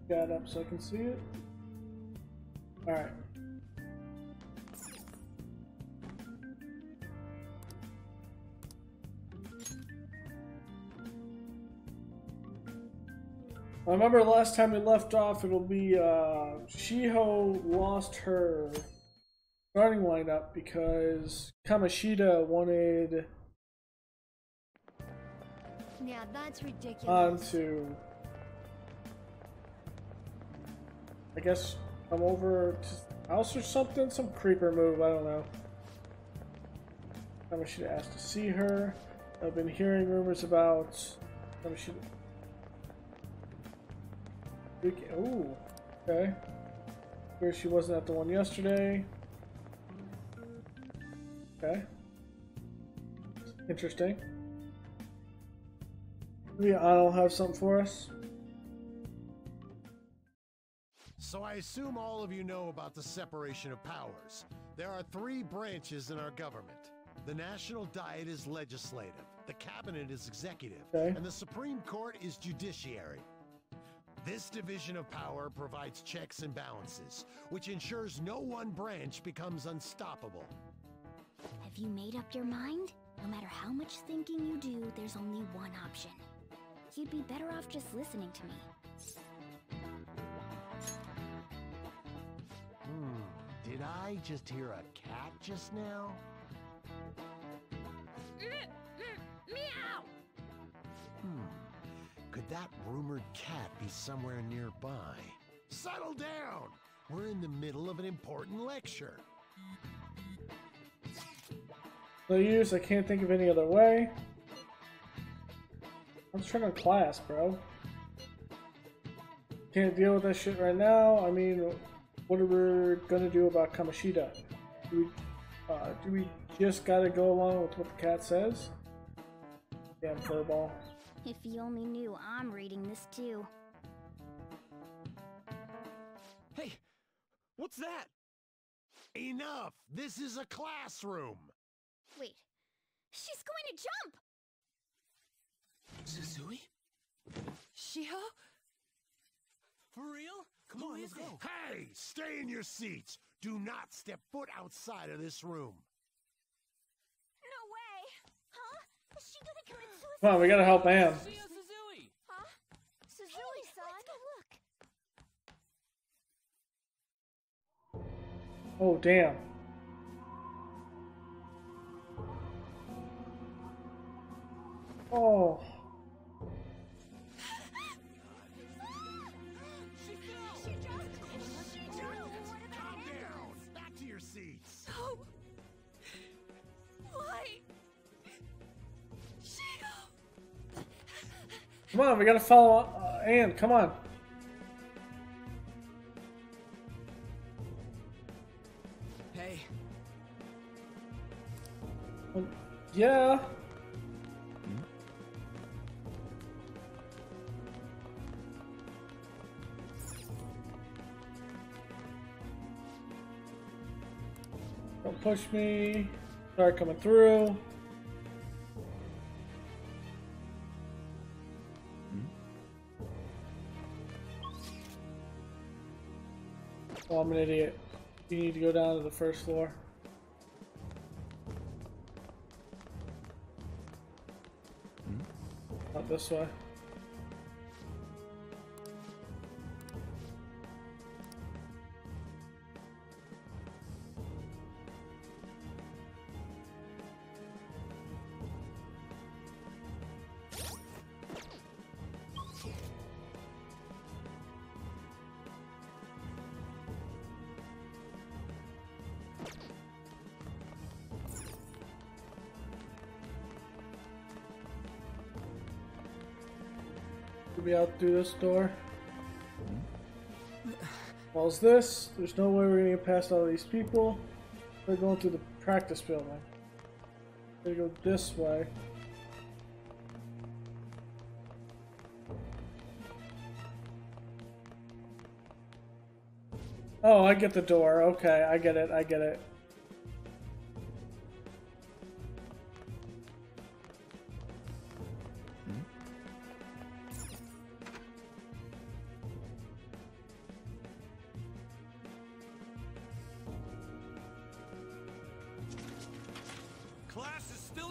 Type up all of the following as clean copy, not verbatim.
Got up so I can see it. Alright. I remember last time we left off, it'll be Shiho lost her starting lineup because Kamoshida wanted Yeah, that's ridiculous. onto, I guess, come over to the house or something, some creeper move, I don't know. Kamoshida asked to see her. I've been hearing rumors about Kamoshida. Ooh, okay. Where she wasn't at the one yesterday. Okay. Interesting. Maybe I'll have something for us. So I assume all of you know about the separation of powers. There are 3 branches in our government. The National Diet is legislative, the Cabinet is executive, Okay. and the Supreme Court is judiciary. This division of power provides checks and balances, which ensures no one branch becomes unstoppable. Have you made up your mind? No matter how much thinking you do, there's only one option. You'd be better off just listening to me. Did I just hear a cat just now? Meow! Could that rumored cat be somewhere nearby? Settle down! We're in the middle of an important lecture. No use, I can't think of any other way. I'm just trying to class, bro. Can't deal with that shit right now. I mean, what are we gonna do about Kamoshida? Do we just gotta go along with what the cat says? Damn furball. If you only knew I'm reading this too. Hey, what's that? Enough! This is a classroom! Wait, she's going to jump! Suzui? Shiho? For real? Come on, let's go. Hey! Stay in your seats! Do not step foot outside of this room! No way! Huh? Is she gonna commit suicide? Come on, we gotta help Anne. Shio Suzui! Huh? Suzui-san? Let's go look. Oh, damn. Oh. She jumped! Calm down! Back to your seats! No! Why? Shio! Come on, we gotta follow Anne, come on. Hey, Yeah. Don't push me. Start coming through. Oh, I'm an idiot. You need to go down to the first floor. Not this way. Be out through this door. Wall's this. There's no way we're gonna get past all these people. We're going through the practice building. We're gonna go this way. Oh, I get the door. Okay, I get it. I get it.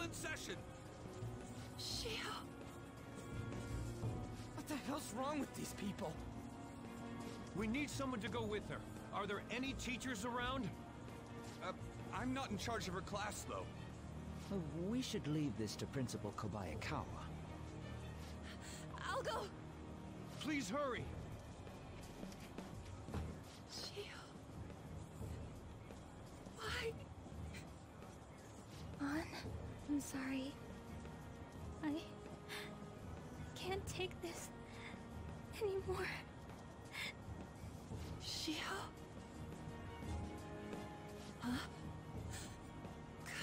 in session. Shio. What the hell's wrong with these people? We need someone to go with her. Are there any teachers around? I'm not in charge of her class, though. Well, we should leave this to Principal Kobayakawa. I'll go. Please hurry. Shio. Why? An, I'm sorry. I can't take this anymore. Shio? Huh?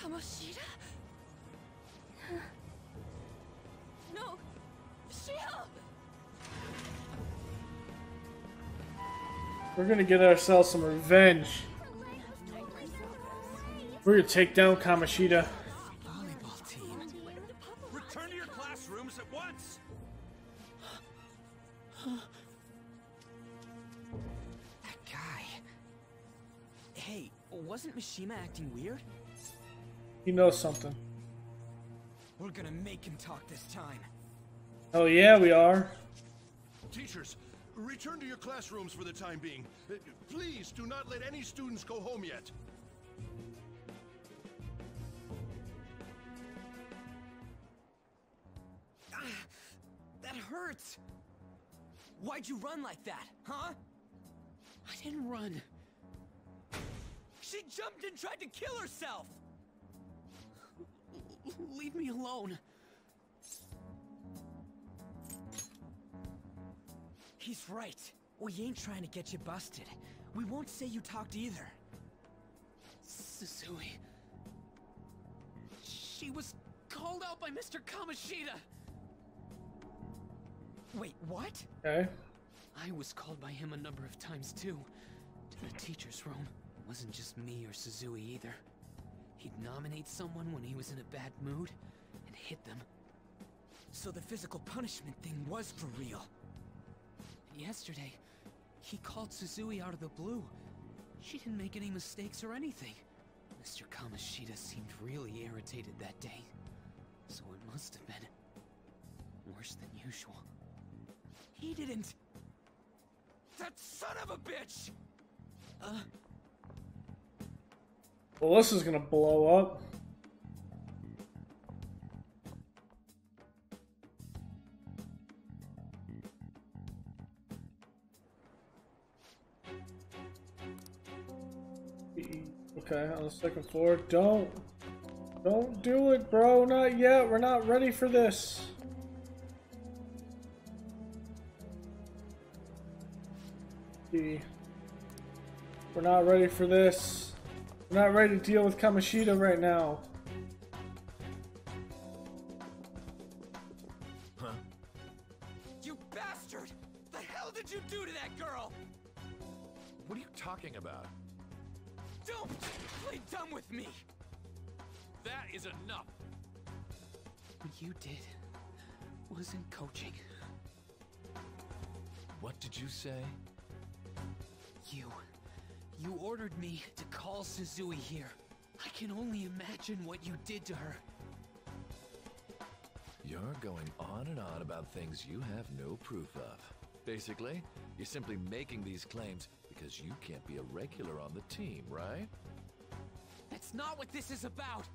Kamoshida? No! Shio! We're gonna get ourselves some revenge. We're gonna take down Kamoshida. Volleyball team. Return to your classrooms at once! That guy. Hey, wasn't Mishima acting weird? He knows something. We're gonna make him talk this time. Oh yeah, we are. Teachers, return to your classrooms for the time being. Please do not let any students go home yet. That hurts! Why'd you run like that, huh? I didn't run. She jumped and tried to kill herself! Leave me alone. He's right. We ain't trying to get you busted. We won't say you talked either. Suzui. She was called out by Mr. Kamoshida. Wait, what? Okay. I was called by him a number of times too. To the teacher's room. It wasn't just me or Suzui either. He'd nominate someone when he was in a bad mood and hit them. So the physical punishment thing was for real. And yesterday, he called Suzui out of the blue. She didn't make any mistakes or anything. Mr. Kamoshida seemed really irritated that day. So it must have been worse than usual. He didn't. That son of a bitch! Well, this is gonna blow up. Okay, on the second floor. Don't do it, bro. Not yet. We're not ready for this. We're not ready for this. We're not ready to deal with Kamoshida right now. Huh? You bastard! The hell did you do to that girl? What are you talking about? Don't play dumb with me! That is enough! What you did wasn't coaching. What did you say? You ordered me to call Suzui here. I can only imagine what you did to her. You're going on and on about things you have no proof of. Basically, you're simply making these claims because you can't be a regular on the team, right? That's not what this is about!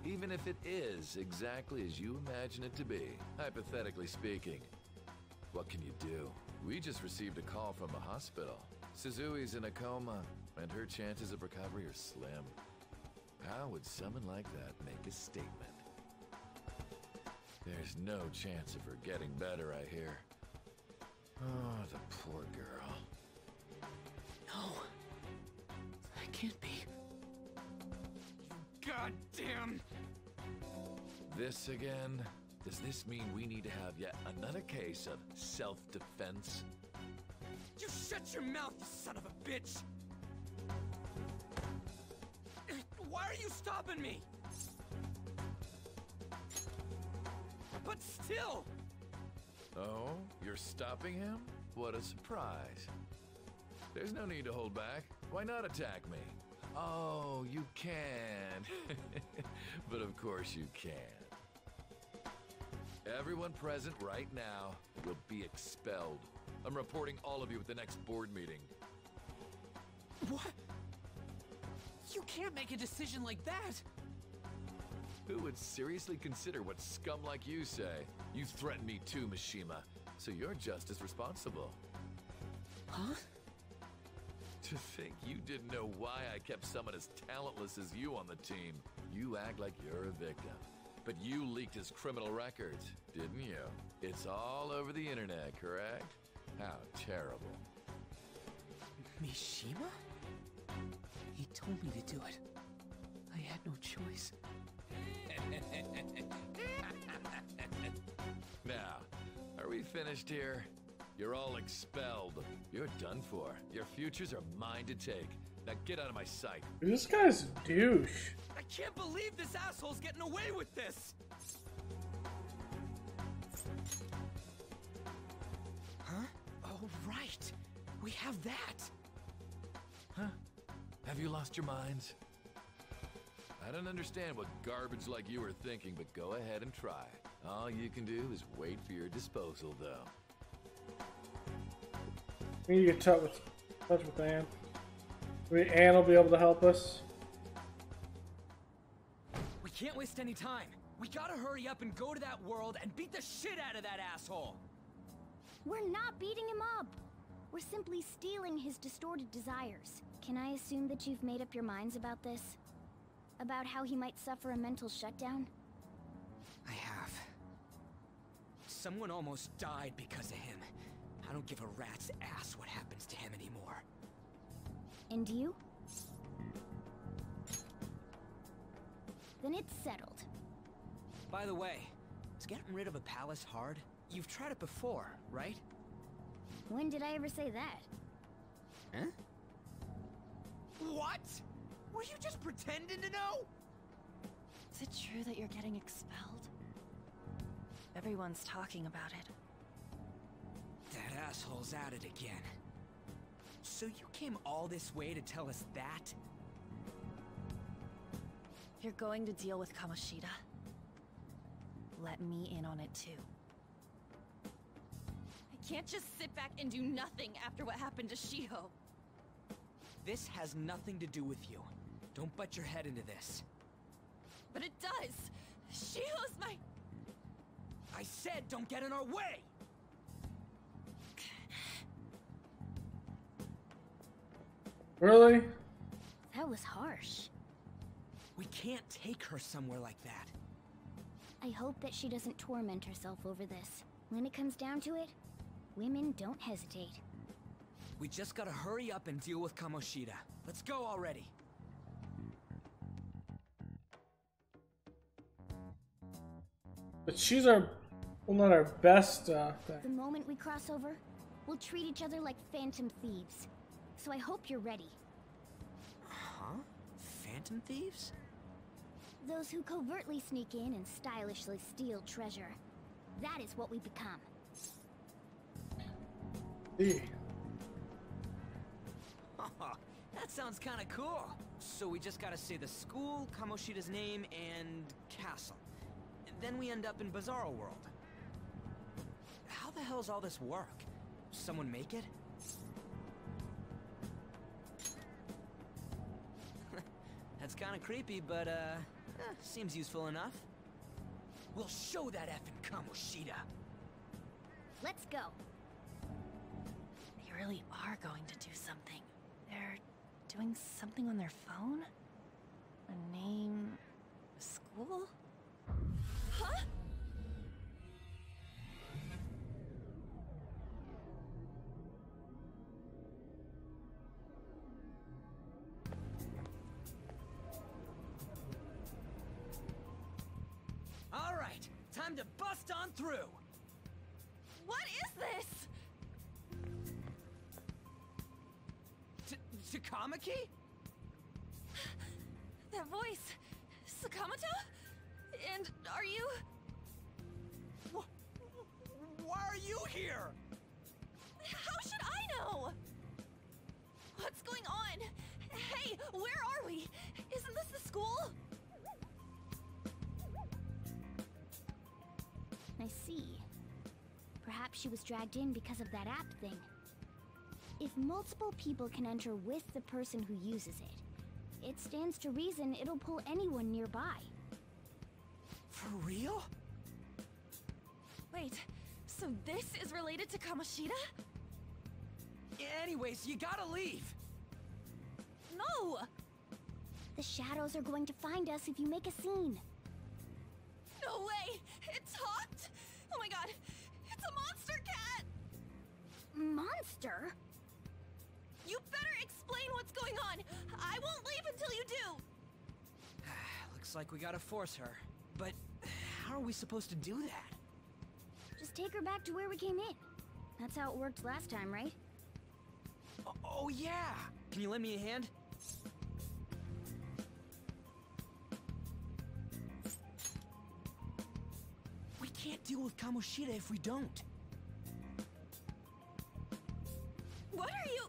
Even if it is exactly as you imagine it to be, hypothetically speaking, what can you do? We just received a call from the hospital. Suzui's in a coma, and her chances of recovery are slim. How would someone like that make a statement? There's no chance of her getting better, I hear. Oh, the poor girl. No. That can't be. You goddamn... This again? Does this mean we need to have yet another case of self-defense? You shut your mouth, you son of a bitch! Why are you stopping me? But still! Oh, you're stopping him? What a surprise. There's no need to hold back. Why not attack me? Oh, you can. But of course you can. Everyone present right now will be expelled. I'm reporting all of you at the next board meeting. What? You can't make a decision like that! Who would seriously consider what scum like you say? You threatened me too, Mishima, so you're just as responsible. Huh? To think you didn't know why I kept someone as talentless as you on the team. You act like you're a victim. But you leaked his criminal records, didn't you? It's all over the internet, correct? How terrible. Mishima? He told me to do it. I had no choice. Now, are we finished here? You're all expelled. You're done for. Your futures are mine to take. Now get out of my sight. This guy's a douche. I can't believe this asshole's getting away with this! Huh? Oh, right. We have that. Huh? Have you lost your minds? I don't understand what garbage like you are thinking, but go ahead and try. All you can do is wait for your disposal, though. We need to get touch with Anne. Maybe Anne will be able to help us. We can't waste any time. We gotta hurry up and go to that world and beat the shit out of that asshole! We're not beating him up. We're simply stealing his distorted desires. Can I assume that you've made up your minds about this? About how he might suffer a mental shutdown? I have. Someone almost died because of him. I don't give a rat's ass what happens to him anymore. And you? Then it's settled. By the way, is getting rid of a palace hard? You've tried it before, right? When did I ever say that? Huh? What? Were you just pretending to know? Is it true that you're getting expelled? Everyone's talking about it. That asshole's at it again. So you came all this way to tell us that? You're going to deal with Kamoshida. Let me in on it too. I can't just sit back and do nothing after what happened to Shiho. This has nothing to do with you. Don't butt your head into this. But it does! Shiho's my... I said don't get in our way! Really? That was harsh. We can't take her somewhere like that. I hope that she doesn't torment herself over this. When it comes down to it, women don't hesitate. We just gotta hurry up and deal with Kamoshida. Let's go already. But she's our, well, not our best The thing. moment we cross over, we'll treat each other like phantom thieves. So I hope you're ready. Huh? Phantom thieves? Those who covertly sneak in and stylishly steal treasure. That is what we become. Hey. That sounds kinda cool. So we just gotta say the school, Kamoshida's name, and castle. Then we end up in Bizarro World. How the hell's all this work? Someone make it? That's kinda creepy, but seems useful enough. We'll show that effing Kamoshida. Let's go. They really are going to do something. They're doing something on their phone? A name... a school? Huh? All right, time to bust on through. What is this? Takamaki? That voice... Sakamoto? And are you... Why are you here? How should I know? What's going on? Hey, where are we? Isn't this the school? I see. Perhaps she was dragged in because of that app thing. If multiple people can enter with the person who uses it, it stands to reason it'll pull anyone nearby. For real? Wait, so this is related to Kamoshida? Anyways, you gotta leave. No! The shadows are going to find us if you make a scene. No way! It talked! Oh my god! It's a monster cat! Monster? You better explain what's going on! I won't leave until you do! Looks like we gotta force her. But how are we supposed to do that? Just take her back to where we came in. That's how it worked last time, right? Oh yeah! Can you lend me a hand? We can't deal with Kamoshida if we don't. What are you?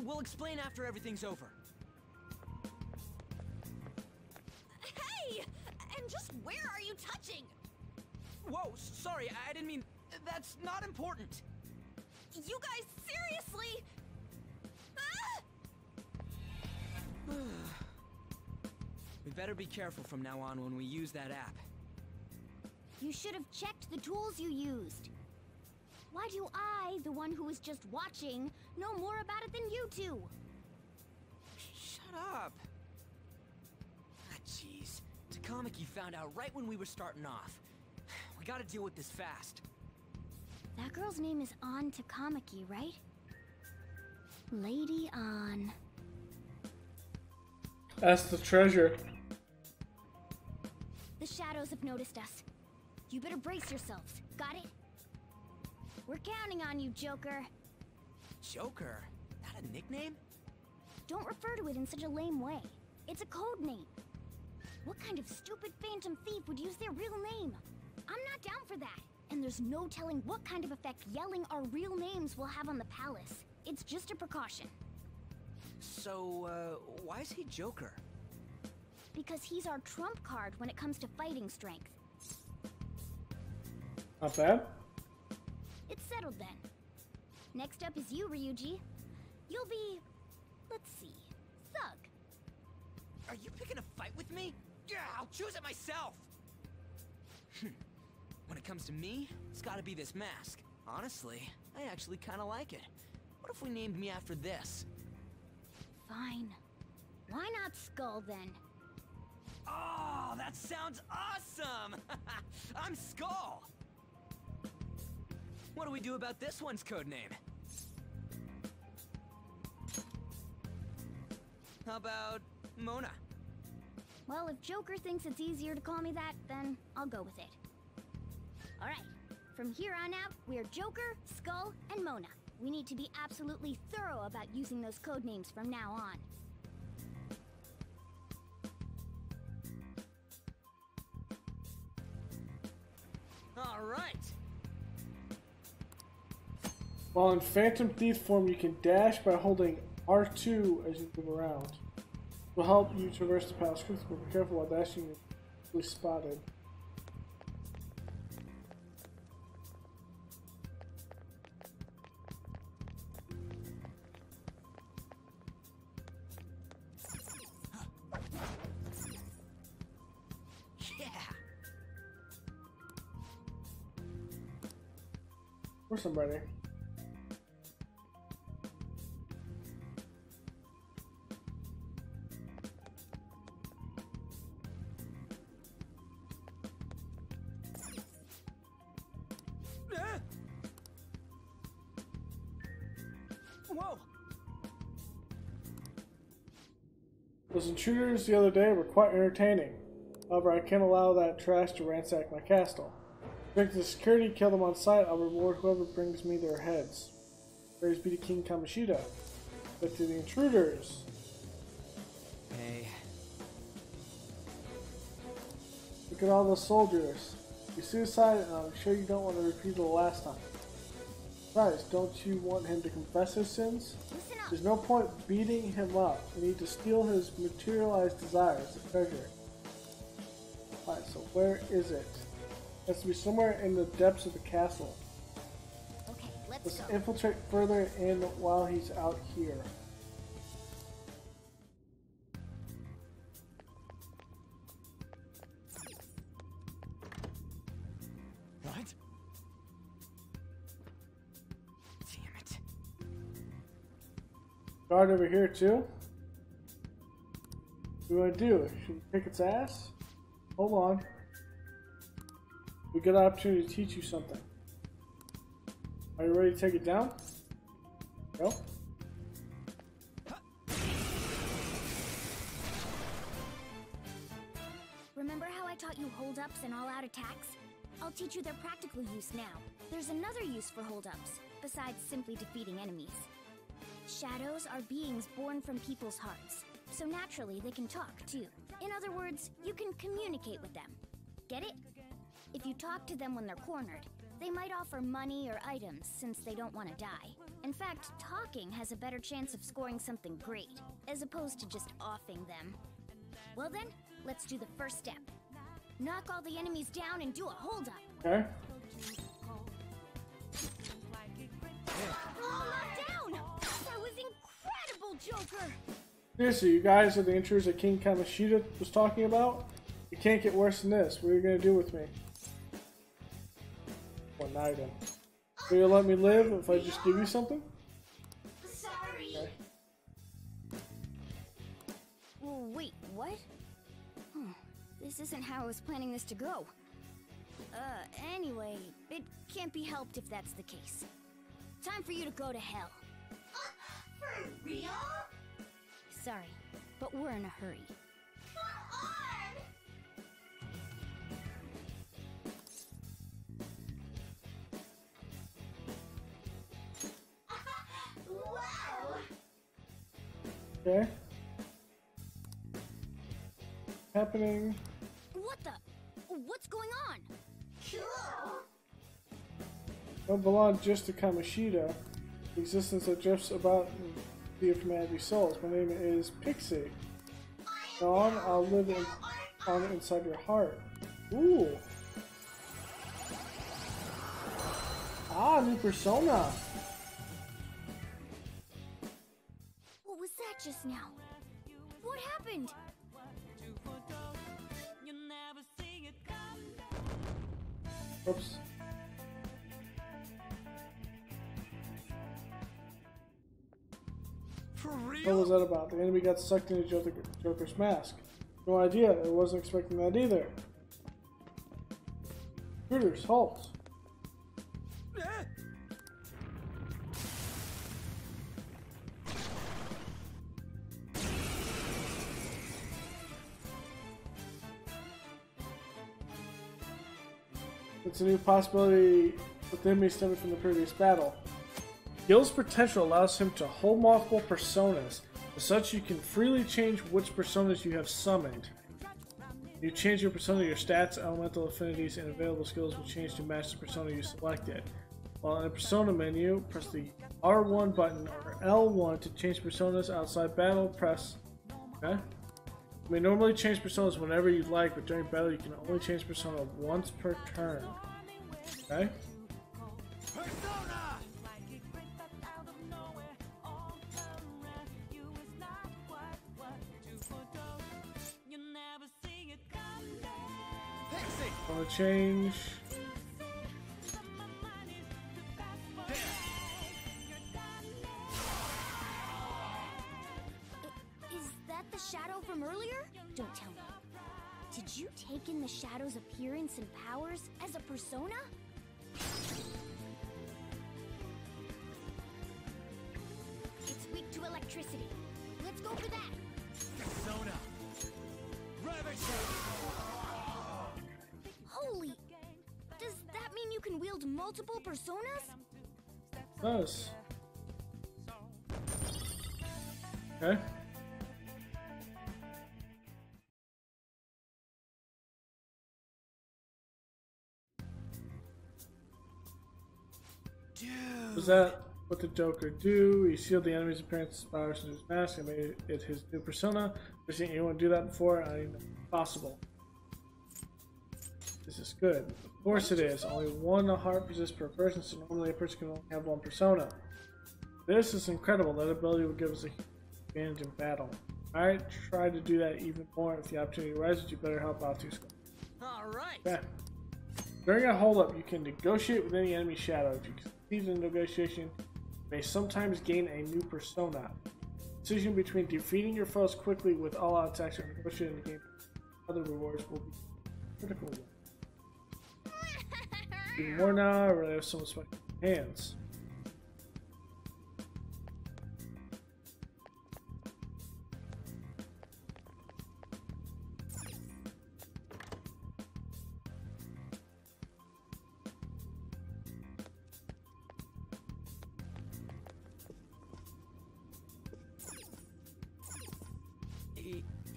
We'll explain after everything's over. Hey! And just where are you touching? Whoa, sorry, I didn't mean... That's not important. You guys, seriously? Ah! We better be careful from now on when we use that app. You should have checked the tools you used. Why do I, the one who was just watching, know more about it than you two? Shut up. Ah, jeez. Takamaki found out right when we were starting off. We gotta deal with this fast. That girl's name is An Takamaki, right? Lady An. That's the treasure. The shadows have noticed us. You better brace yourselves. Got it? We're counting on you, Joker. Joker? That a nickname? Don't refer to it in such a lame way. It's a code name. What kind of stupid phantom thief would use their real name? I'm not down for that. And there's no telling what kind of effect yelling our real names will have on the palace. It's just a precaution. So, why is he Joker? Because he's our trump card when it comes to fighting strength. Not bad. It's settled then. Next up is you, Ryuji. You'll be... let's see... Thug. Are you picking a fight with me? Yeah, I'll choose it myself! When it comes to me, it's gotta be this mask. Honestly, I actually kinda like it. What if we named me after this? Fine. Why not Skull then? Oh, that sounds awesome! I'm Skull! What do we do about this one's codename? How about Mona? Well, if Joker thinks it's easier to call me that, then I'll go with it. Alright, from here on out, we're Joker, Skull, and Mona. We need to be absolutely thorough about using those codenames from now on. Alright! While in Phantom Thief form, you can dash by holding R2 as you move around. It will help you traverse the palace quickly, but be careful while dashing you'll be spotted. Yeah! Or somebody. Whoa! Those intruders the other day were quite entertaining. However, I can't allow that trash to ransack my castle. Break the security, kill them on sight, I'll reward whoever brings me their heads. Praise be to King Kamoshida. But to the intruders. Hey. Look at all those soldiers. You suicide, and I'm sure you don't want to repeat the last time. Besides, don't you want him to confess his sins? Listen up. There's no point beating him up. We need to steal his materialized desires, the treasure. Alright, so where is it? Has to be somewhere in the depths of the castle. Okay, let's Let's go. infiltrate further in while he's out here. What? Damn it. Guard over here too. What do you want to do? Should we kick its ass? Hold on. We got an opportunity to teach you something. Are you ready to take it down? Go. Remember how I taught you hold-ups and all-out attacks? I'll teach you their practical use now. There's another use for hold-ups, besides simply defeating enemies. Shadows are beings born from people's hearts, so naturally they can talk too. In other words, you can communicate with them. Get it? If you talk to them when they're cornered, they might offer money or items since they don't want to die. In fact, talking has a better chance of scoring something great, as opposed to just offing them. Well then, let's do the first step. Knock all the enemies down and do a hold-up. Okay. All knocked down! That was incredible, Joker! Seriously, you guys are the intruders that King Kamoshida was talking about? It can't get worse than this. What are you going to do with me? One item. Will you let me live if I just give you something? Sorry. Okay. Well, wait, what? This isn't how I was planning this to go. Anyway, it can't be helped if that's the case. Time for you to go to hell. For real? Sorry, but we're in a hurry. Come on! Wow! Okay. Happening. What the? What's going on? Cool! Don't belong just to Kamoshida. The existence of drifts about via humanity's souls. My name is Pixie. Now on, I'll live on inside your heart. Ooh. Ah, new persona. What was that just now? What happened? Oops. For What real? was that about? The enemy got sucked into Joker's mask. No idea. I wasn't expecting that either. Intruders, halt. It's a new possibility within me stemming from the previous battle. Gil's potential allows him to hold multiple personas. As such, you can freely change which personas you have summoned. You change your persona, your stats, elemental affinities, and available skills will change to match the persona you selected. While in the persona menu, press the R1 button or L1 to change personas outside battle. Press. Okay. You may normally change personas whenever you'd like, but during battle you can only change persona once per turn. Okay? Persona! Pixie! Want to change? Is that the shadow from earlier? Don't tell me. Did you take in the shadow's appearance and powers as a persona? It's weak to electricity. Let's go for that. Persona! Ravishing! Holy! Does that mean you can wield multiple personas? Does. Okay. Dude. Was that what the Joker do? He sealed the enemy's appearance powers into his mask and made it his new persona. I've seen anyone do that before. I mean, possible. This is good. Of course it is. Only one heart resist per person, so normally a person can only have one persona. This is incredible. That ability will give us a huge advantage in battle. Alright, try to do that even more. If the opportunity arises, you better help out too, Skull. Alright. Okay. During a hold-up, you can negotiate with any enemy shadow. If you succeed in the negotiation, you may sometimes gain a new persona. Decision between defeating your foes quickly with all-out attacks or negotiating the game other rewards will be critical. Even more now, I really have so much fun in my hands.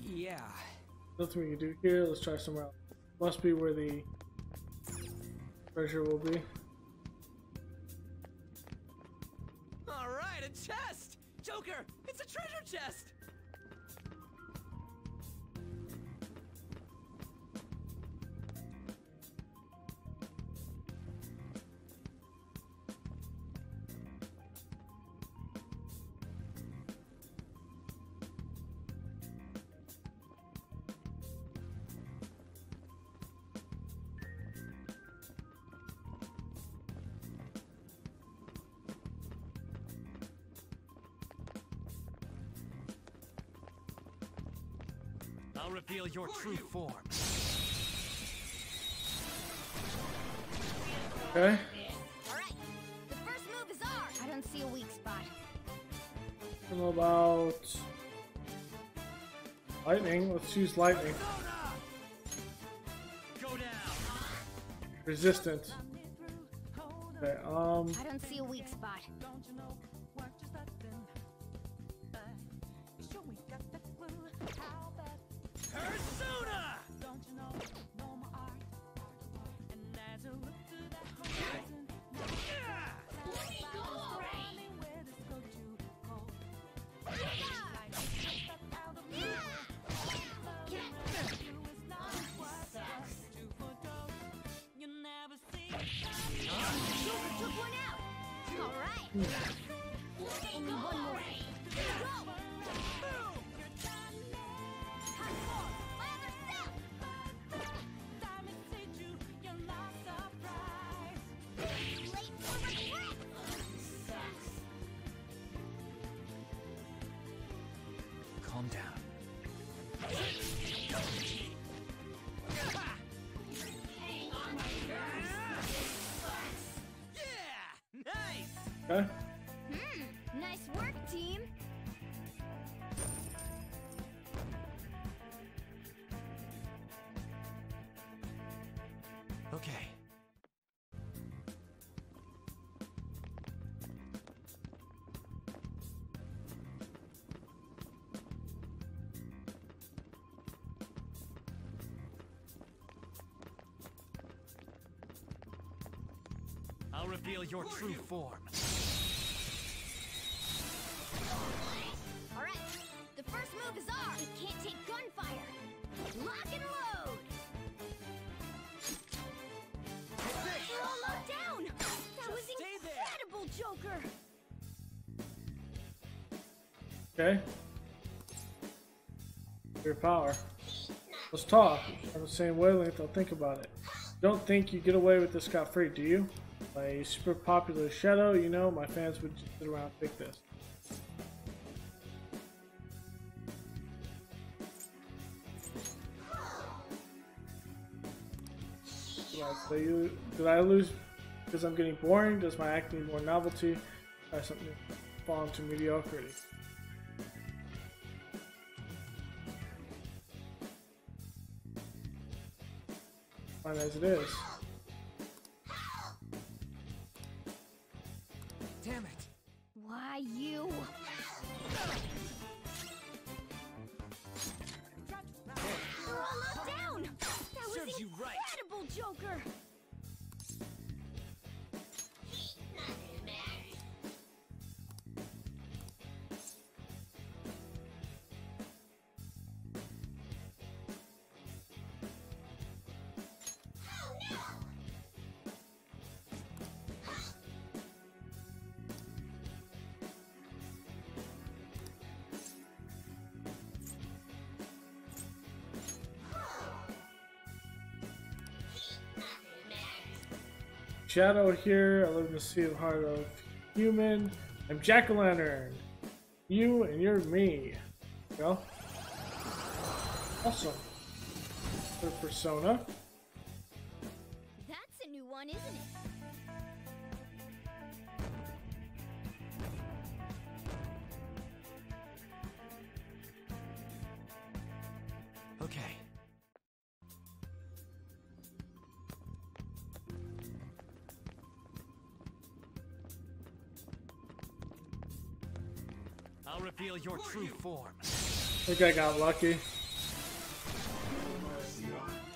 Yeah. Nothing we can do here. Let's try somewhere else. Must be where the treasure will be. Alright, a chest! Joker, it's a treasure chest! I'll reveal your true form. Okay. Alright, the first move is ours. I don't see a weak spot. I don't know about lightning. Let's use lightning. Go down. Resistant. Okay, I don't see a weak spot. Persona! Took one out. Alright. Only one more. Go! Calm down. Yeah! Nice! okay. Nice work, team. Okay. I'll reveal your true form. Alright, the first move is ours. It can't take gunfire. Lock and load. We're all locked down. That was stay there. incredible, Joker. Okay. Your power. Let's talk. On the same wavelength, I'll think about it. Don't think you get away with this scot-free, do you? My super popular shadow, you know, my fans would just sit around and pick this. Did I lose because I'm getting boring? Does my acting need more novelty? Try something fall into mediocrity. Fine as it is. Damn it! Why you? We're all locked down. That was Serves you right. incredible, Joker. Shadow here. I live in the sea of the heart of human. I'm Jack-o'-lantern. You and you're me. Go. Awesome. The persona. That's a new one, isn't it? Okay. I'll reveal your true form. I think I got lucky.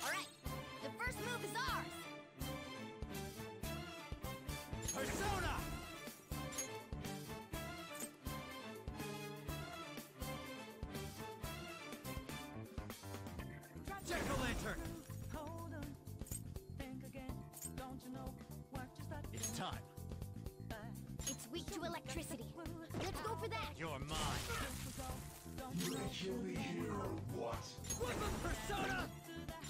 Alright, the first move is ours! Persona! Jack-o'-lantern! It's time. It's weak to electricity. Let's go for that! You're mine. You can kill me here or what? Persona!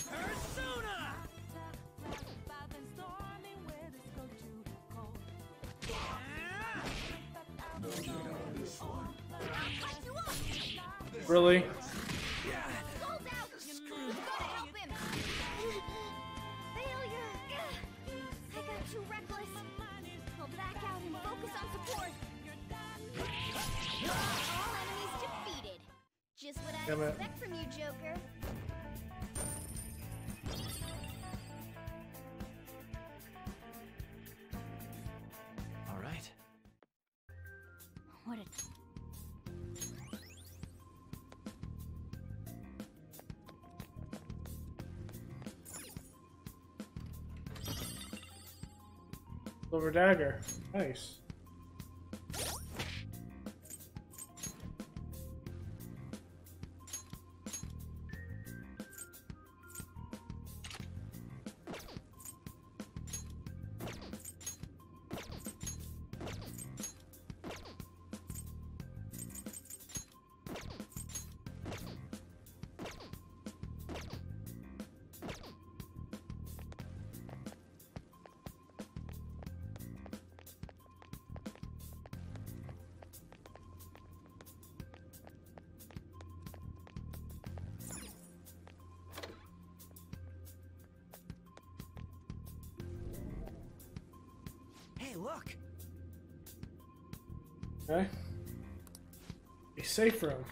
Persona! No getting out of this one. I'll cut you off! Really? Sold out! Gotta help him! Failure! I got too reckless. I'll back out and focus on support. All enemies defeated. Just what I'd Damn it. expect from you, Joker. All right. What a... Silver dagger. Nice. Hey, look! Okay. A safe room.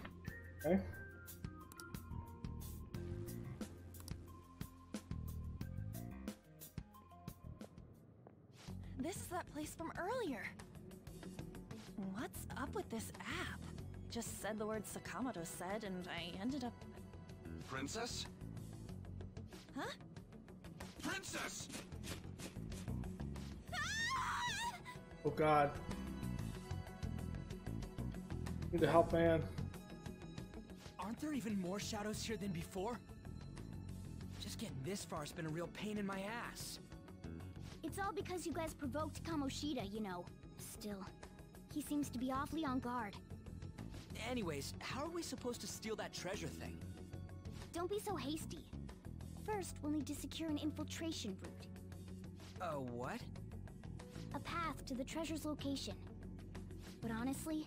Okay. This is that place from earlier. What's up with this app? Just said the word Sakamoto said, and I ended up... Princess? Huh? Princess! Oh god. Need to help, man. Aren't there even more shadows here than before? Just getting this far has been a real pain in my ass. It's all because you guys provoked Kamoshida, you know. Still, he seems to be awfully on guard. Anyways, how are we supposed to steal that treasure thing? Don't be so hasty. First, we'll need to secure an infiltration route. What? A path to the treasure's location. But honestly,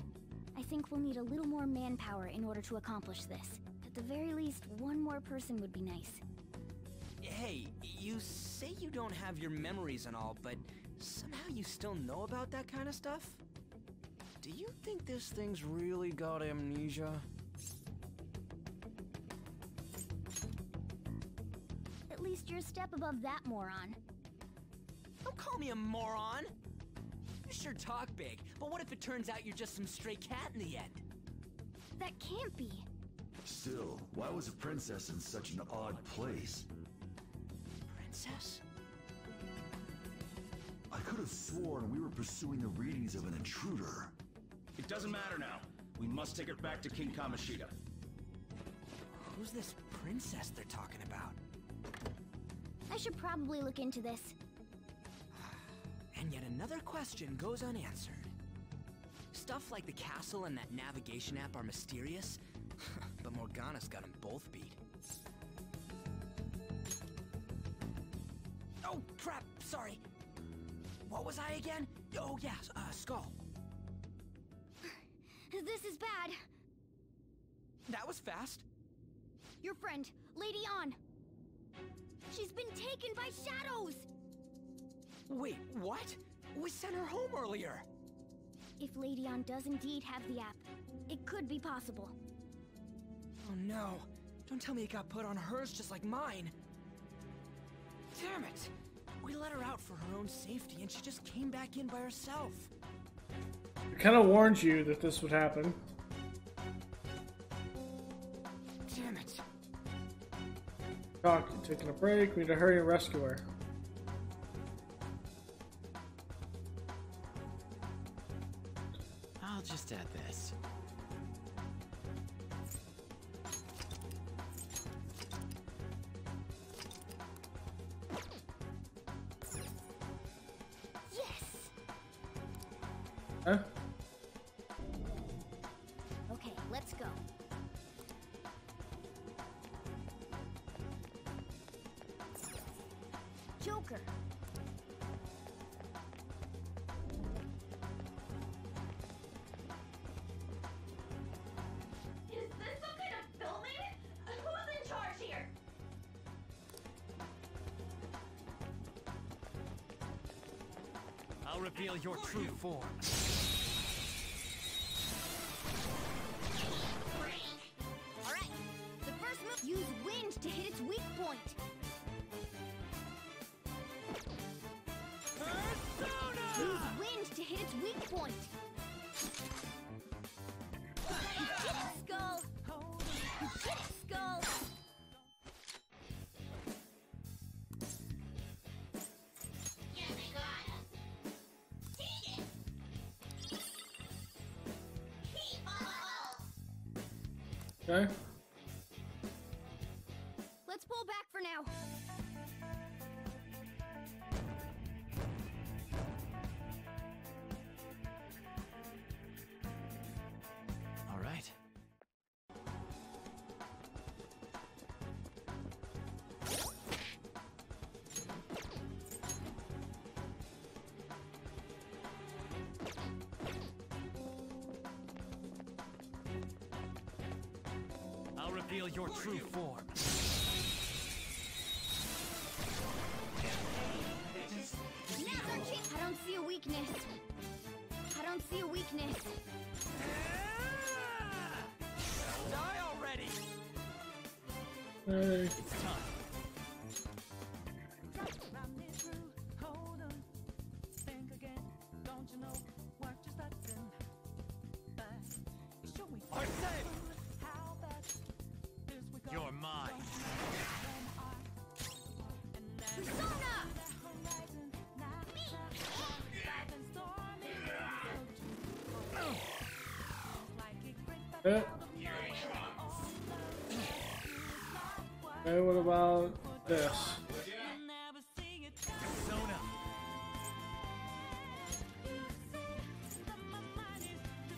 I think we'll need a little more manpower in order to accomplish this. At the very least, one more person would be nice. Hey, you say you don't have your memories and all, but somehow you still know about that kind of stuff? Do you think this thing's really got amnesia? At least you're a step above that, moron. Don't call me a moron! You sure talk big, but what if it turns out you're just some stray cat in the end? That can't be. Still, why was a princess in such an odd place? Princess? I could have sworn we were pursuing the readings of an intruder. It doesn't matter now. We must take her back to King Kamoshida. Who's this princess they're talking about? I should probably look into this. And yet another question goes unanswered. Stuff like the castle and that navigation app are mysterious, but Morgana's got them both beat. Oh, crap! Sorry. What was I again? Oh, yeah, Skull. This is bad. That was fast. Your friend, Lady An. She's been taken by shadows! Wait, what? We sent her home earlier. If Lady An does indeed have the app, it could be possible. Oh no. Don't tell me it got put on hers just like mine. Damn it! We let her out for her own safety and she just came back in by herself. I kind of warned you that this would happen. Damn it. Doc, you're taking a break. We need to hurry and rescue her. I'll just add this. Yes! Huh? Okay, let's go. Joker. Is this some kind of filming? Who's in charge here? I'll reveal your true form. Alright, the first move. Use wind to hit its weak point. Use wind to hit its weak point. You did it, Skull! You did it, Skull! Yeah, they got us. Take it! Keep up! Okay. Let's pull back for now. All right. I'll reveal your true form. Now's our chance. I don't see a weakness. I don't see a weakness. Die already! Hey. It's time. Arcade! You're mine. Persona! Okay, what about this? Persona.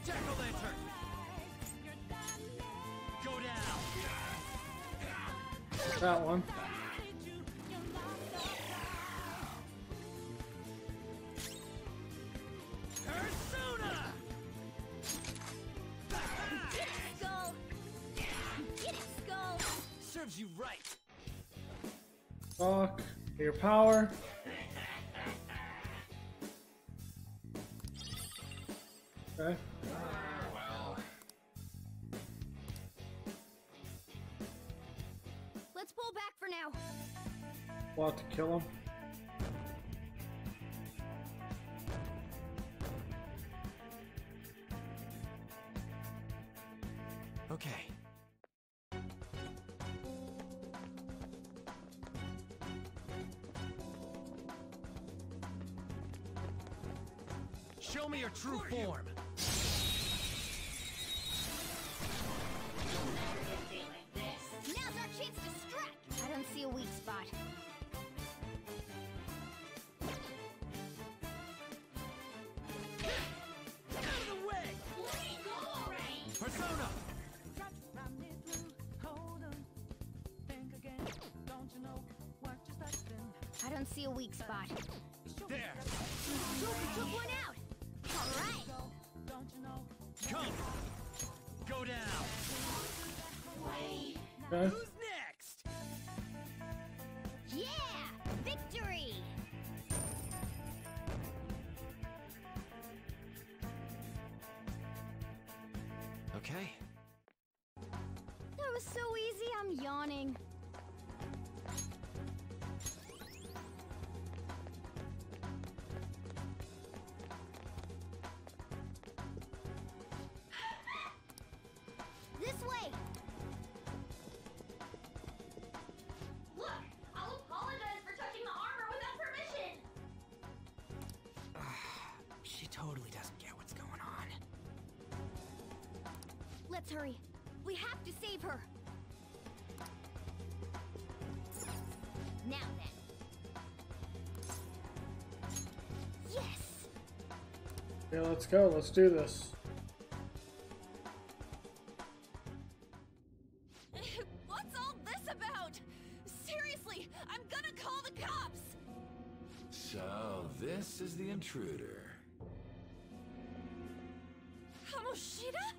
Jack-o'-lantern. Go down. That one. Persona. Get it, Skull! Get it, Skull! Serves you right. Doc, get your power. Okay. Let's pull back for now. We'll have to kill him. Okay. Show me your true form. Now's our chance to strike! I don't see a weak spot. Out of the way! Persona. I don't see a weak spot. There! Took one out! Alright! Come! Go down! Okay. Who's next? Yeah! Victory! Okay. That was so easy, I'm yawning. This way! Look! I'll apologize for touching the armor without permission! She totally doesn't get what's going on. Let's hurry. We have to save her. Now then. Yes! Yeah, let's go. Let's do this. What's all this about? Seriously, I'm gonna call the cops! So, this is the intruder. Kamoshida?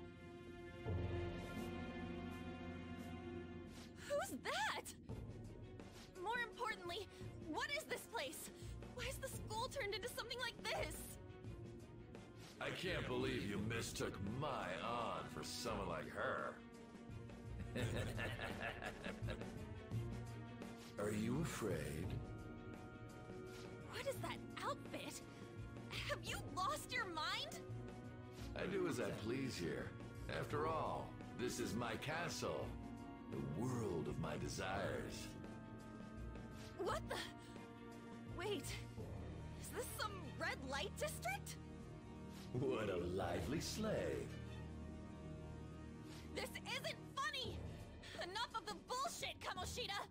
Who's that? More importantly, what is this place? Why is the school turned into something like this? I can't believe you mistook my aunt for someone like her. Are you afraid? What is that outfit? Have you lost your mind? I do as I please here. After all, this is my castle. The world of my desires. What the? Wait, is this some red light district? What a lively slave. This isn't funny! Enough of the bullshit, Kamoshida!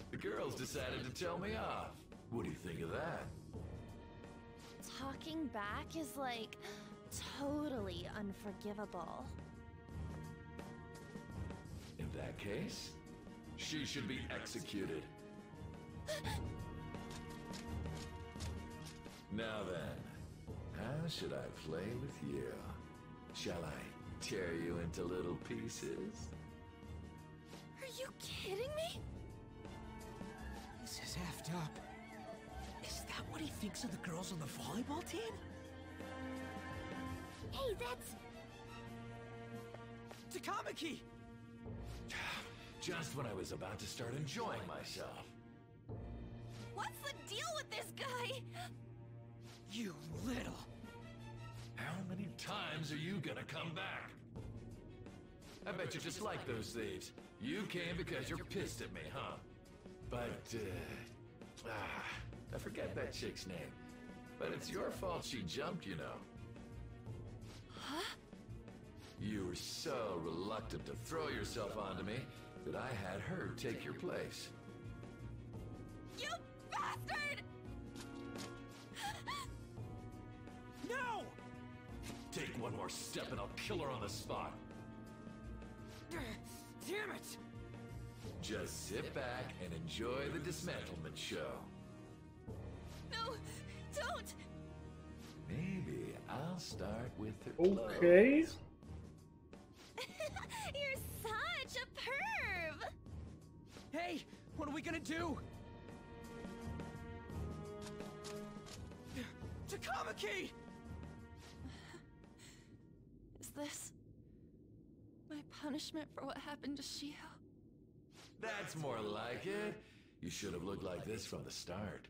The girls decided to tell me off. What do you think of that? Talking back is like totally unforgivable. In that case, she should be executed. Now then, how should I play with you? Shall I tear you into little pieces? Are you kidding me? This is effed up. Is that what he thinks of the girls on the volleyball team? Hey, that's... Takamaki! Just when I was about to start enjoying myself. What's the deal with this guy? You little... How many times are you gonna come back? I bet you just like those thieves. You came because you're pissed at me, huh? But, I forget that chick's name. But it's your fault she jumped, you know. Huh? You were so reluctant to throw yourself onto me that I had her take your place. You bastard! No! Take one more step and I'll kill her on the spot. Damn it! Just sit back and enjoy the dismantlement show. No, don't! Maybe I'll start with her clothes. Okay. You're such a perv! Hey, what are we gonna do? Takamaki! Is this my punishment for what happened to Shio? That's more like it. You should have looked like this from the start.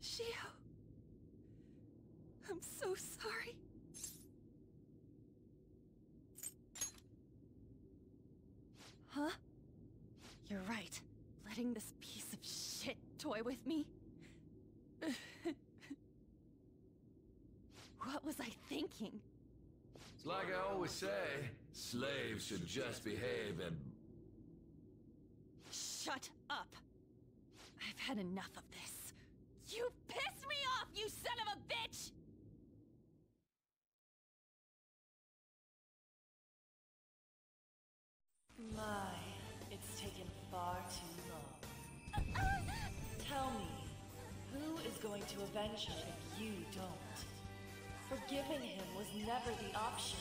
Shio, I'm so sorry. Huh? You're right. Letting this piece of shit toy with me? What was I thinking? It's like I always say, slaves should just behave and... Shut up! I've had enough of this. You pissed me off, you son of a bitch! My, it's taken far too long. Tell me, to avenge her if you don't. Forgiving him was never the option.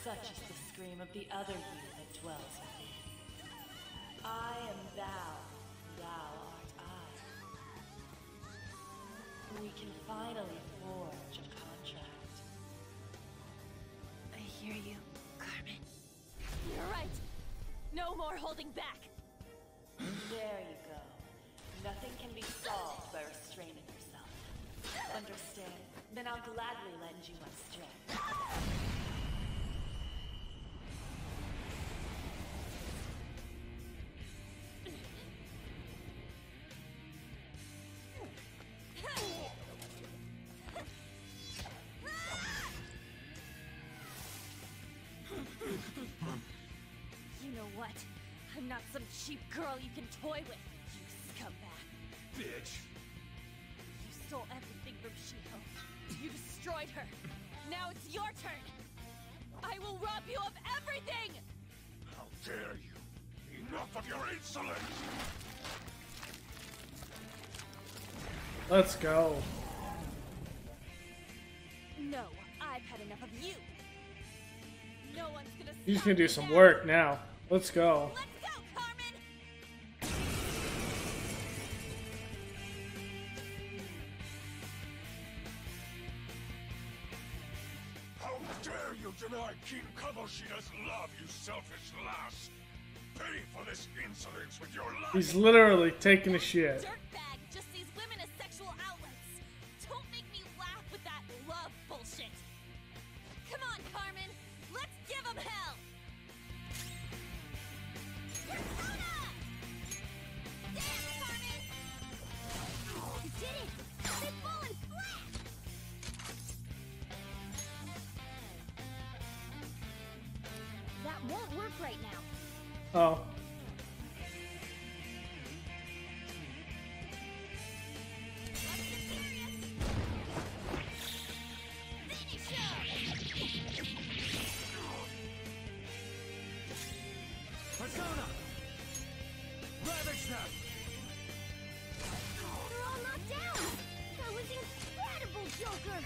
Such is the scream of the other you that dwells within. I am thou, thou art I. We can finally forge a contract. I hear you, Carmen. You're right. No more holding back. There you go. Nothing can be solved by restraining yourself. Understand? Then I'll gladly lend you my strength. You know what? I'm not some cheap girl you can toy with, you scumbag. Bitch! You stole everything from Shiho. You destroyed her. Now it's your turn. I will rob you of everything! How dare you! Enough of your insolence! Let's go. No, I've had enough of you. No one's gonna He's stop gonna do me some now. work now. Let's go. Let's go, Carmen! How dare you deny King Kamoshida's love, you selfish lass! Pay for this insolence with your life! He's literally taking a shit. Dirtbag just sees women as sexual outlets. Don't make me laugh with that love bullshit. Come on, Carmen. Let's give him hell. Persona! Damn, Carmen! You did it! They've fallen flat! That won't work right now. Oh. Persona! Ravage them! They're all knocked down! That was incredible, Joker!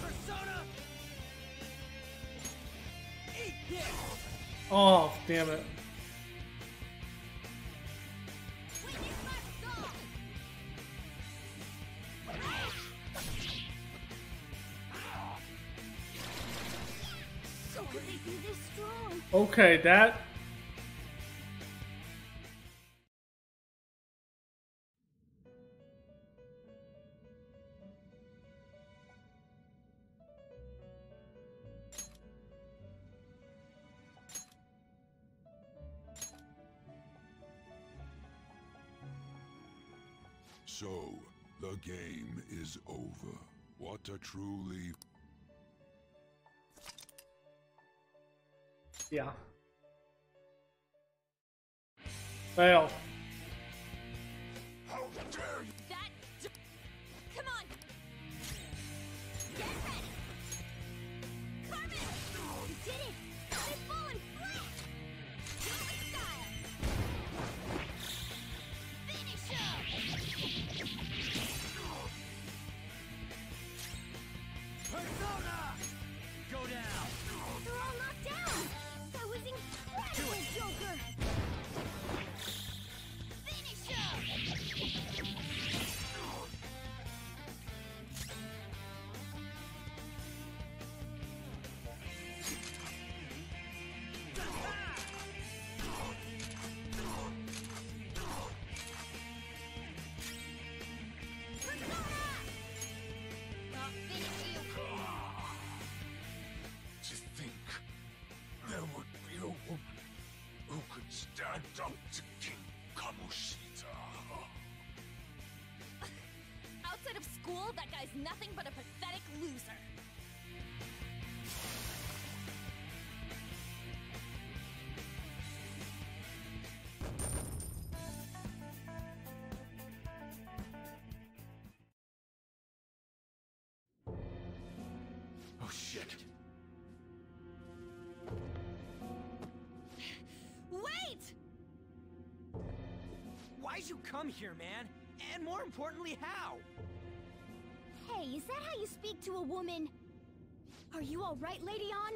Persona! Eat this! Oh, damn it. So could they be this strong? Okay, that. So, the game is over. What a truly... Yeah. Fail. How dare you! Come on! Get ready! Carmen! You did it! They've fallen flat! Do it with style! Finish him! Persona! Go down! They're all knocked down! That was incredible, Joker! Finish him! I'll finish you! To think there would be a woman who could stand up to King Kamoshida. Outside of school, that guy's nothing but a pathetic loser. you come here, man? And more importantly, how? Hey, is that how you speak to a woman? Are you alright, Lady On?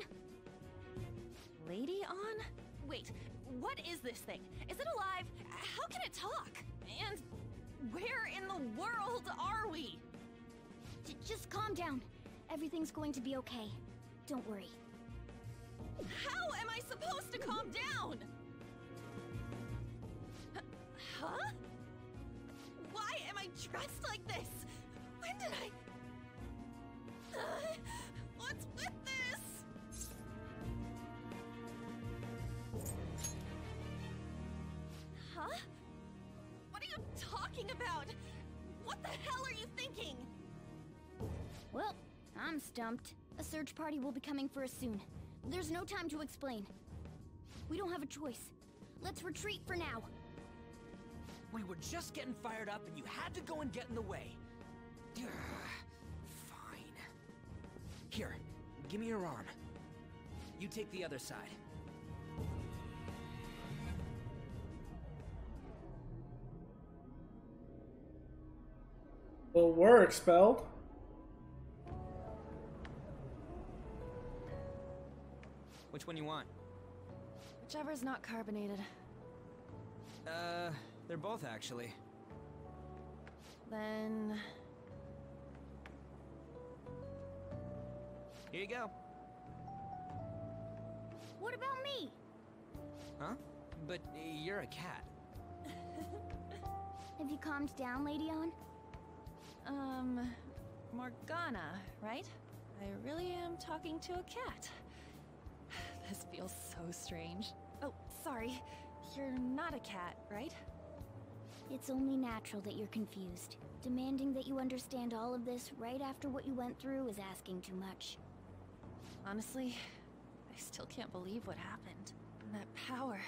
Lady On? Wait, what is this thing? Is it alive? How can it talk? And where in the world are we? Just calm down. Everything's going to be okay. Don't worry. How am I supposed to calm down? Huh? Why am I dressed like this? When did I... what's with this? Huh? What are you talking about? What the hell are you thinking? Well, I'm stumped. A search party will be coming for us soon. There's no time to explain. We don't have a choice. Let's retreat for now. We were just getting fired up and you had to go and get in the way. Fine. Here, give me your arm. You take the other side. Well, we're expelled. Which one you want? Whichever's not carbonated. They're both actually. Then... Here you go. What about me? Huh? But you're a cat. Have you calmed down, Lady On? Morgana, right? I really am talking to a cat. This feels so strange. Oh, sorry. You're not a cat, right? It's only natural that you're confused. Demanding that you understand all of this right after what you went through is asking too much. Honestly, I still can't believe what happened. That power...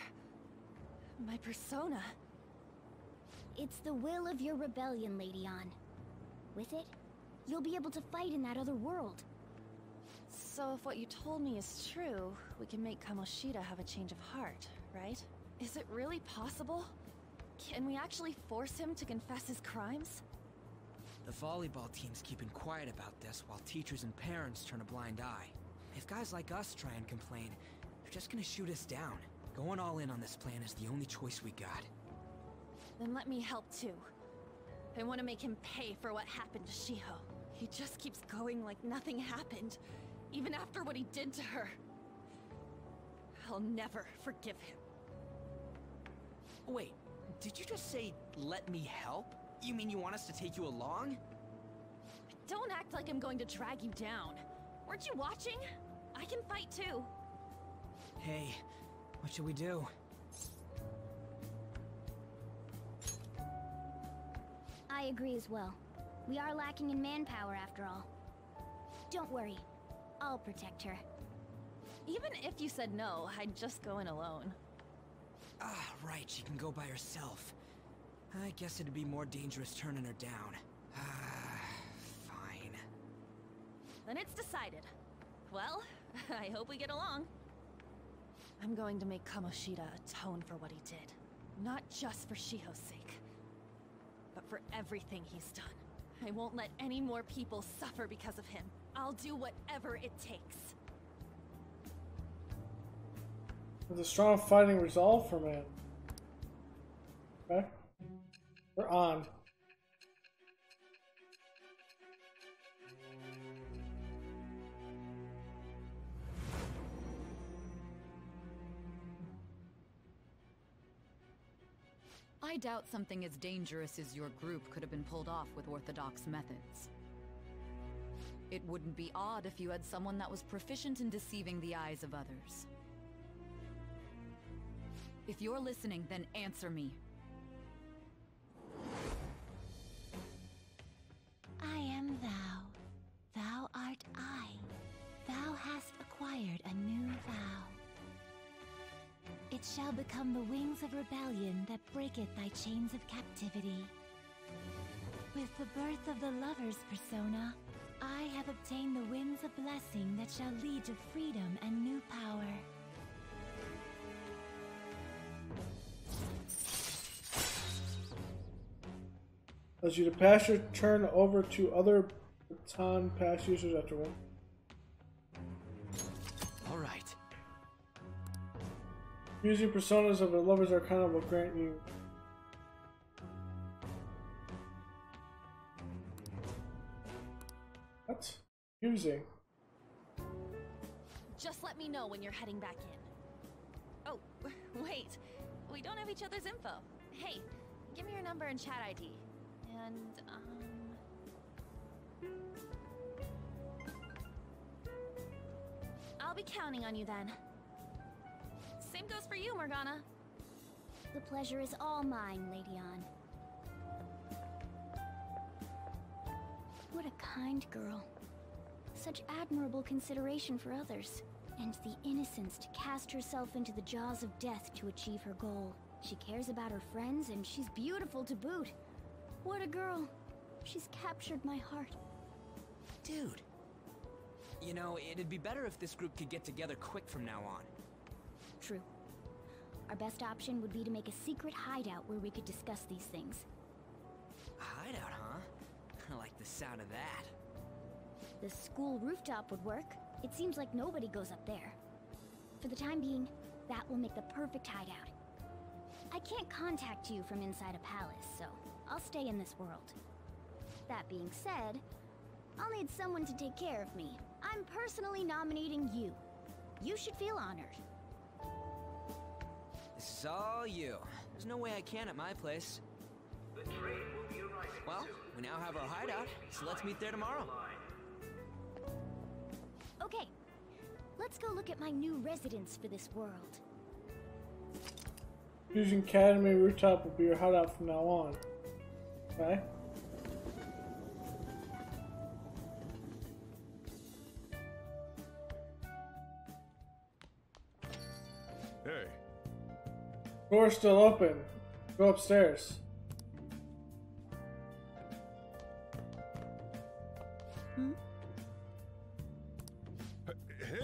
my persona... It's the will of your rebellion, Lady On. With it, you'll be able to fight in that other world. So if what you told me is true, we can make Kamoshida have a change of heart, right? Is it really possible? Can we actually force him to confess his crimes? The volleyball team's keeping quiet about this while teachers and parents turn a blind eye. If guys like us try and complain, they're just gonna shoot us down. Going all in on this plan is the only choice we got. Then let me help too. I want to make him pay for what happened to Shiho. He just keeps going like nothing happened, even after what he did to her. I'll never forgive him. Wait, did you just say, let me help? You mean you want us to take you along? Don't act like I'm going to drag you down. Weren't you watching? I can fight too. Hey, what should we do? I agree as well. We are lacking in manpower after all. Don't worry. I'll protect her. Even if you said no, I'd just go in alone. Ah, right, she can go by herself. I guess it'd be more dangerous turning her down. Fine. Then it's decided. Well, I hope we get along. I'm going to make Kamoshida atone for what he did. Not just for Shiho's sake, but for everything he's done. I won't let any more people suffer because of him. I'll do whatever it takes. With a strong fighting resolve from it. Okay. We're on. I doubt something as dangerous as your group could have been pulled off with orthodox methods. It wouldn't be odd if you had someone that was proficient in deceiving the eyes of others. If you're listening, then answer me. I am thou. Thou art I. Thou hast acquired a new vow. It shall become the wings of rebellion that breaketh thy chains of captivity. With the birth of the lover's persona, I have obtained the winds of blessing that shall lead to freedom and new power. Allows you to pass your turn over to other baton pass users after one. All right. Using personas of a lover's arcana will grant you. What? Using. Just let me know when you're heading back in. Oh, wait. We don't have each other's info. Hey, give me your number and chat ID. And, I'll be counting on you then. Same goes for you, Morgana. The pleasure is all mine, Lady Ann. What a kind girl. Such admirable consideration for others. And the innocence to cast herself into the jaws of death to achieve her goal. She cares about her friends, and she's beautiful to boot. What a girl. She's captured my heart. Dude. You know, it'd be better if this group could get together quick from now on. True. Our best option would be to make a secret hideout where we could discuss these things. A hideout, huh? I like the sound of that. The school rooftop would work. It seems like nobody goes up there. For the time being, that will make the perfect hideout. I can't contact you from inside a palace, so I'll stay in this world. That being said, I'll need someone to take care of me. I'm personally nominating you. You should feel honored. This is all you. There's no way I can at my place. Well, we now have our hideout, so let's meet there tomorrow. Okay, let's go look at my new residence for this world. Shujin Academy rooftop will be your hideout from now on. Okay. Hey. Door's still open. Go upstairs. Hey.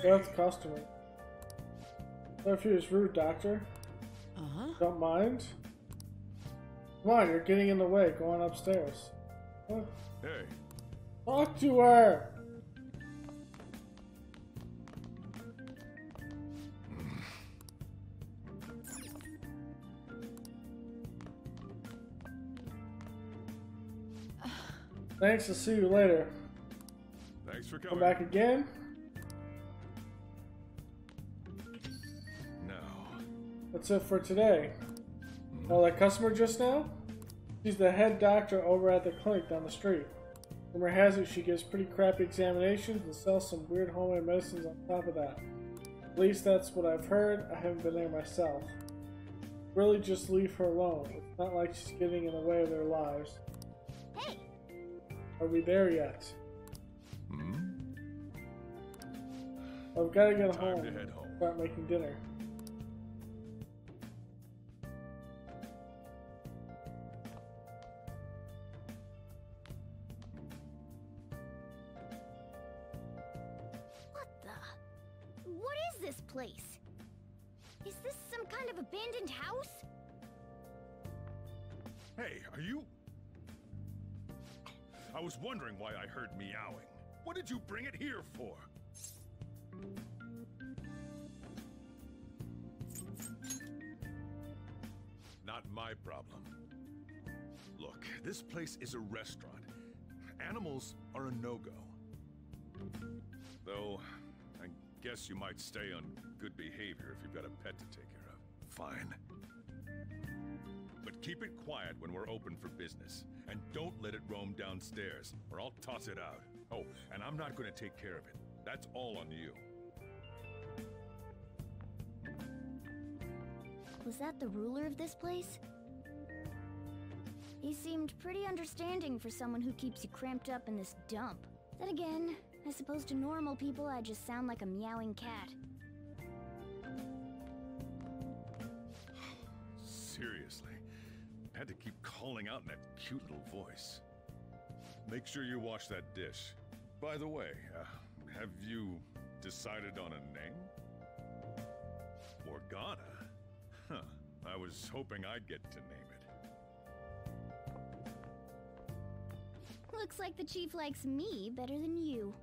That's customer. Sorry if he was rude, Doctor. Don't mind. Come on, you're getting in the way. Go on upstairs. What? Hey. Talk to her. Thanks, I'll see you later. Thanks for Come coming. back again? No. That's it for today. Oh, that customer just now? She's the head doctor over at the clinic down the street. Rumor has it she gives pretty crappy examinations and sells some weird homemade medicines on top of that. At least that's what I've heard. I haven't been there myself. Really just leave her alone. It's not like she's getting in the way of their lives. Hey! Are we there yet? Hmm? I've got to get Time home. to head home. Start making dinner. What is this place? Is this some kind of abandoned house? Hey, are you... I was wondering why I heard meowing. What did you bring it here for? Not my problem. Look, this place is a restaurant. Animals are a no-go. Though, I guess you might stay on good behavior if you've got a pet to take care of. Fine. But keep it quiet when we're open for business. And don't let it roam downstairs, or I'll toss it out. Oh, and I'm not going to take care of it. That's all on you. Was that the ruler of this place? He seemed pretty understanding for someone who keeps you cramped up in this dump. Then again, I suppose to normal people I just sound like a meowing cat. Seriously. Had to keep calling out in that cute little voice. Make sure you wash that dish. By the way, have you decided on a name? Morgana? Huh. I was hoping I'd get to name it. Looks like the chief likes me better than you.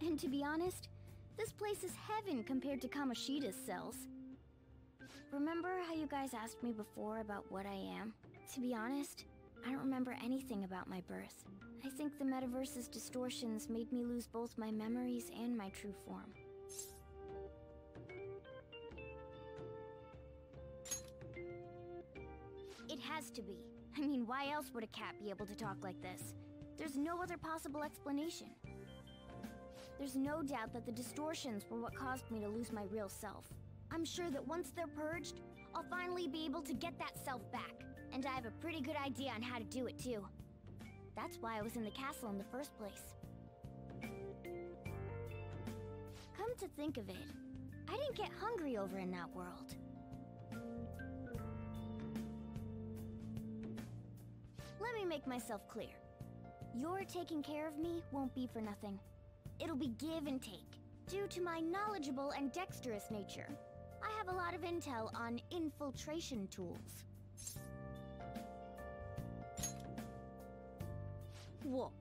And to be honest, this place is heaven compared to Kamoshida's cells. Remember how you guys asked me before about what I am? To be honest, I don't remember anything about my birth. I think the metaverse's distortions made me lose both my memories and my true form. It has to be. I mean, why else would a cat be able to talk like this? There's no other possible explanation. There's no doubt that the distortions were what caused me to lose my real self. I'm sure that once they're purged, I'll finally be able to get that self back. And I have a pretty good idea on how to do it too. That's why I was in the castle in the first place. Come to think of it, I didn't get hungry over in that world. Let me make myself clear. Your taking care of me won't be for nothing. It'll be give and take. Due to my knowledgeable and dexterous nature, I have a lot of intel on infiltration tools. Whoa.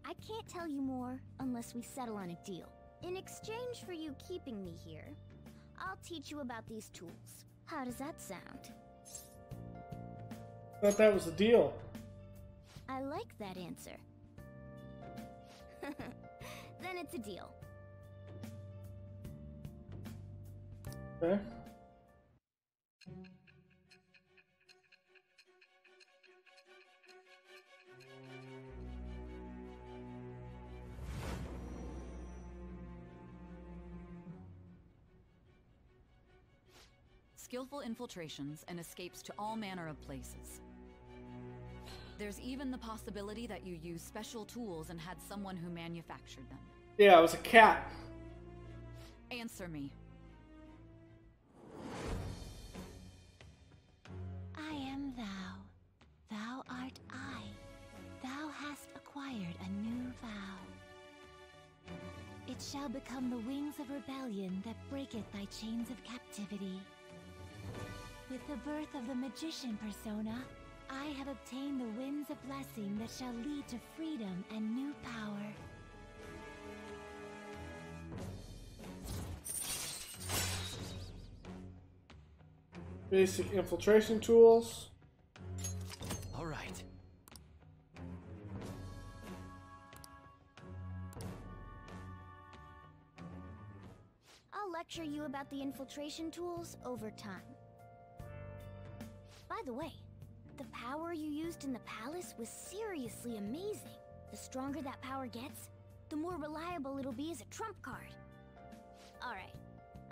I can't tell you more unless we settle on a deal. In exchange for you keeping me here, I'll teach you about these tools. How does that sound? Thought that was the deal. I like that answer. Then it's a deal. Okay. Skillful infiltrations and escapes to all manner of places. There's even the possibility that you used special tools and had someone who manufactured them. Yeah, it was a cat. Answer me. I am thou. Thou art I. Thou hast acquired a new vow. It shall become the wings of rebellion that breaketh thy chains of captivity. With the birth of the magician persona, I have obtained the winds of blessing that shall lead to freedom and new power. Basic infiltration tools. All right. I'll lecture you about the infiltration tools over time. By the way, the power you used in the palace was seriously amazing. The stronger that power gets, the more reliable it'll be as a trump card. Alright,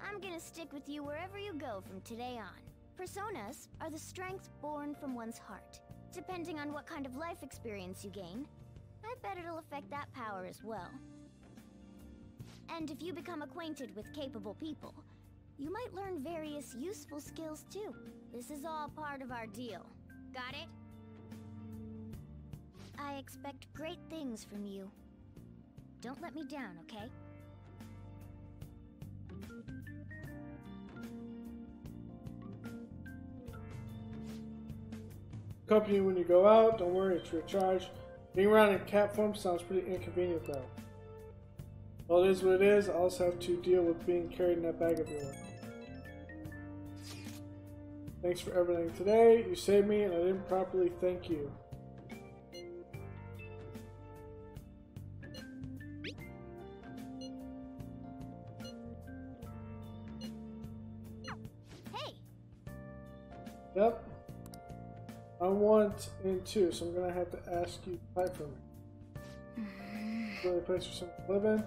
I'm gonna stick with you wherever you go from today on. Personas are the strength born from one's heart. Depending on what kind of life experience you gain, I bet it'll affect that power as well. And if you become acquainted with capable people, you might learn various useful skills too. This is all part of our deal. Got it? I expect great things from you. Don't let me down, okay? Accompany you when you go out. Don't worry, it's free of charge. Being around in cat form sounds pretty inconvenient though. Well, it is what it is. I also have to deal with being carried in that bag everywhere. Thanks for everything today. You saved me and I didn't properly thank you. Hey! Yep. I want in two, so I'm gonna have to ask you to fight for me. Really place for someone to live in.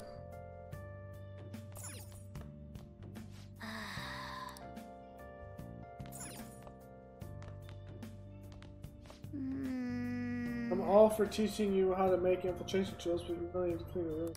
I'm all for teaching you how to make infiltration tools, but you really need to clean the room.